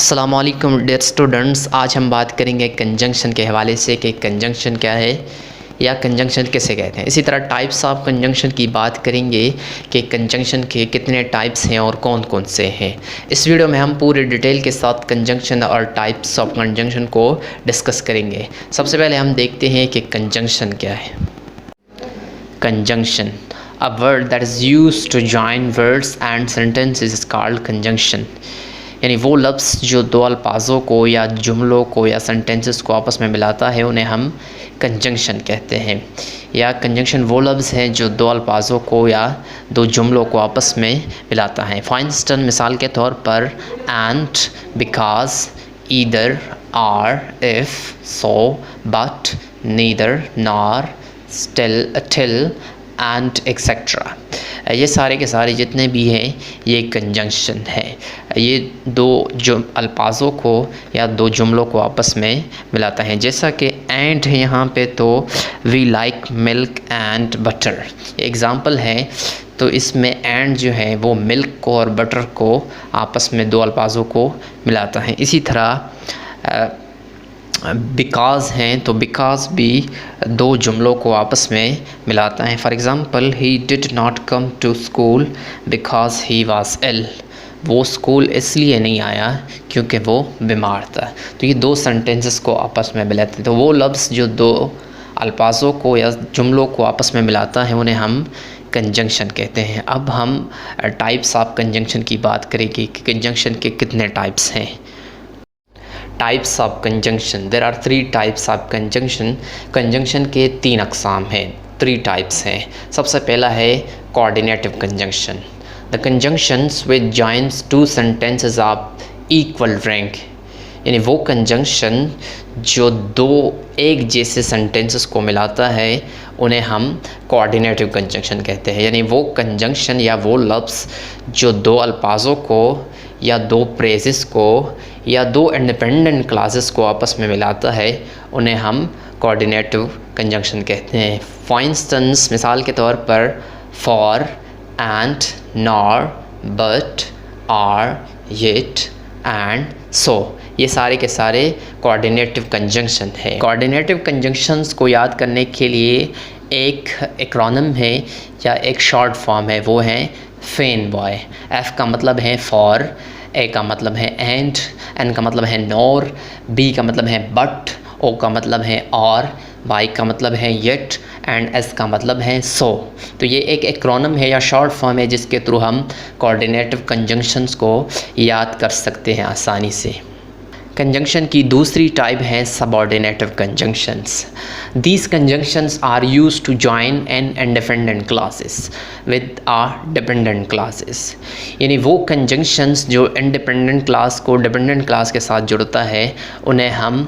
अस्सलाम वालेकुम dear students. आज हम बात करेंगे कंजंक्शन के हवाले से कि कंजंक्शन क्या है या कंजंक्शन किसे कहते हैं। इसी तरह टाइप्स ऑफ कंजंक्शन की बात करेंगे कि कंजंक्शन के कितने टाइप्स हैं और कौन कौन से हैं। इस वीडियो में हम पूरे डिटेल के साथ कंजंक्शन और टाइप्स ऑफ कंजंक्शन को डिस्कस करेंगे। सबसे पहले हम देखते हैं कि कंजंक्शन क्या है। Conjunction, a word that is used to join words and sentences is called conjunction. यानी वो लफ्ज़ जो दो अल्फाजों को या जुमलों को या सेंटेंसेस को आपस में मिलाता है उन्हें हम कंजंक्शन कहते हैं। या कंजंक्शन वो लफ्ज़ हैं जो दो अल्फाजों को या दो जुमलों को आपस में मिलाता है। फॉर इंस्टेंस, मिसाल के तौर पर and, because, either, or, if, so, but, neither, nor, still, till and etcetera. ये सारे के सारे जितने भी हैं ये कंजंक्शन है। ये दो जो अल्फाजों को या दो जुमलों को आपस में मिलाता है। जैसा कि एंड है यहाँ पे, तो we like milk and butter example है। तो इसमें एंड जो है वो मिल्क को और बटर को आपस में दो अल्फाजों को मिलाता है। इसी तरह बिकॉज हैं तो बिकॉज भी दो जुमलों को आपस में मिलाता है। For example, he did not come to school because he was ill. वो स्कूल इसलिए नहीं आया क्योंकि वो बीमार था। तो ये दो सेंटेंसेस को आपस में मिलाते हैं। तो वो लफ्ज़ जो दो अल्फाजों को या जुमलों को आपस में मिलाता है उन्हें हम कंजंक्शन कहते हैं। अब हम टाइप्स ऑफ कंजंक्शन की बात करेंगे कि कंजंक्शन के कितने टाइप्स हैं। Types of conjunction, there are 3 types of conjunction. Conjunction के 3 अक़साम हैं, 3 टाइप्स हैं। सबसे पहला है coordinative conjunction, the conjunctions which joins 2 sentences of equal rank. यानी वो कंजंक्शन जो दो एक जैसे सेंटेंसेस को मिलाता है उन्हें हम कोऑर्डिनेटिव कंजंक्शन कहते हैं। यानी वो कंजंक्शन या वो लफ्ज़ जो दो अल्फाजों को या दो फ्रेजेस को या दो इंडिपेंडेंट क्लासेस को आपस में मिलाता है उन्हें हम कोऑर्डिनेटिव कंजंक्शन कहते हैं। फॉर इंस्टेंस, मिसाल के तौर पर for, and, nor, but, or, yet and so, ये सारे के सारे कोऑर्डिनेटिव कंजंक्शन है। कोऑर्डिनेटिव कंजंक्शंस को याद करने के लिए एक एक्रोनिम है या एक शॉर्ट फॉर्म है, वो है फेन बॉय। एफ़ का मतलब है फॉर, ए का मतलब है एंड, एन का मतलब है नॉर, बी का मतलब है बट, ओ का मतलब है और, वाई का मतलब है येट एंड एस का मतलब है सो। तो ये एक एक्रोनिम है या शॉर्ट फॉर्म है जिसके थ्रू हम कोऑर्डिनेटिव कंजंक्शंस को याद कर सकते हैं आसानी से। कंजंक्शन की दूसरी टाइप है सबऑर्डिनेटिव conjunctions. These conjunctions are used to join an independent classes with a dependent classes। यानी वो कंजंक्शंस जो इंडिपेंडेंट क्लास को डिपेंडेंट क्लास के साथ जुड़ता है उन्हें हम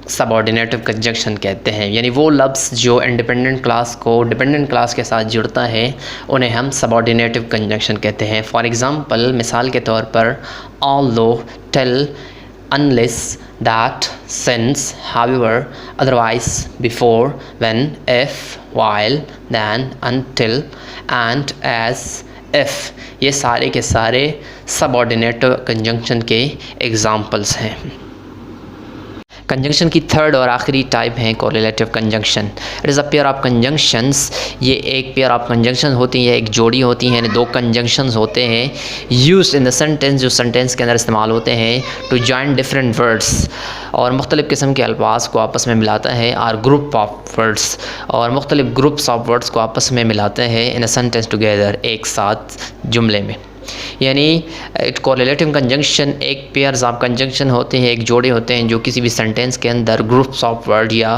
सबऑर्डिनेटिव कंजंक्शन कहते हैं। यानी वो लफ्ज़ जो इंडिपेंडेंट क्लास को डिपेंडेंट क्लास के साथ जुड़ता है उन्हें हम सबऑर्डिनेटिव कंजंक्शन कहते हैं। फॉर एग्ज़ाम्पल, मिसाल के तौर पर although, till, unless, that, since, however, otherwise, before, when, if, while, then, until and as, if, ये सारे के सारे सबऑर्डिनेटिव कंजंक्शन के एग्जाम्पल्स हैं। कंजंक्शन की थर्ड और आखिरी टाइप है correlative conjunction. It is a pair of conjunctions. ये एक पेयर ऑफ कंजंक्शन होती है, एक जोड़ी होती है, दो कंजंक्शंस होते हैं यूज्ड इन द सेंटेंस, जो सेंटेंस के अंदर इस्तेमाल होते हैं टू जॉइन डिफरेंट वर्ड्स, और मुख्तलिफ़ किस्म के अल्फाज को आपस में मिलाता है, और ग्रुप ऑफ वर्ड्स और मुख्तलिफ़ ग्रुप्स ऑफ वर्ड्स को आपस में मिलाते हैं इन अ सेंटेंस टुगेदर, एक साथ जुमले में। यानी कोरिलेटिव कंजंक्शन एक पेयर्स ऑफ कंजंक्शन होते हैं, एक जोड़े होते हैं जो किसी भी सेंटेंस के अंदर ग्रुप्स ऑफ वर्ड या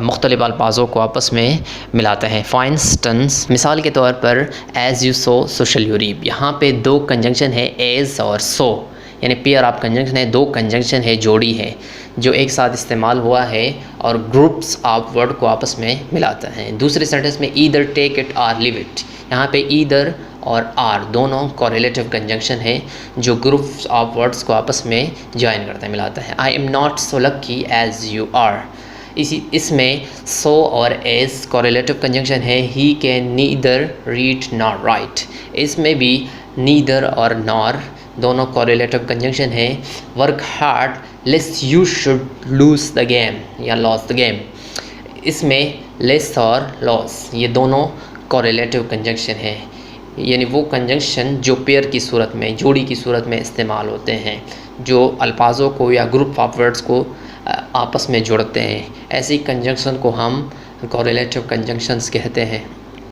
मुख्तलिफ़ अल्फाजों को आपस में मिलाते हैं। फॉर इंस्टेंस, मिसाल के तौर पर as you sow, so shall you reap. यहाँ पे दो कंजंक्शन है, एज़ और सो, यानी पेयर ऑफ कंजंक्शन है, दो कंजंक्शन है, जोड़ी है जो एक साथ इस्तेमाल हुआ है और ग्रुप्स ऑफ वर्ड को आपस में मिलाता है। दूसरे सेंटेंस में ईदर टेक इट और लिव इट, यहाँ पे ईदर और आर दोनों कोरिलेटिव कंजंक्शन है जो ग्रुप्स ऑफ वर्ड्स को आपस में ज्वाइन करता है, मिलाता है। I am not so lucky as you are, इसमें सो और एज कोरिलेटिव कंजंक्शन है। He can neither read nor write, इसमें भी नीदर और नॉर दोनों कॉरिलेटिव कंजंक्शन है। Work hard lest you should lose the game या लॉस द गेम, इसमें लेस और लॉस ये दोनों कॉरिलेटिव कंजंक्शन है, यानी वो कंजंक्शन जो पेयर की सूरत में, जोड़ी की सूरत में इस्तेमाल होते हैं, जो अल्फाजों को या ग्रुप ऑफ वर्ड्स को आपस में जोड़ते हैं। ऐसी कंजंक्शन को हम कॉरिलेटिव कंजंक्शंस कहते हैं।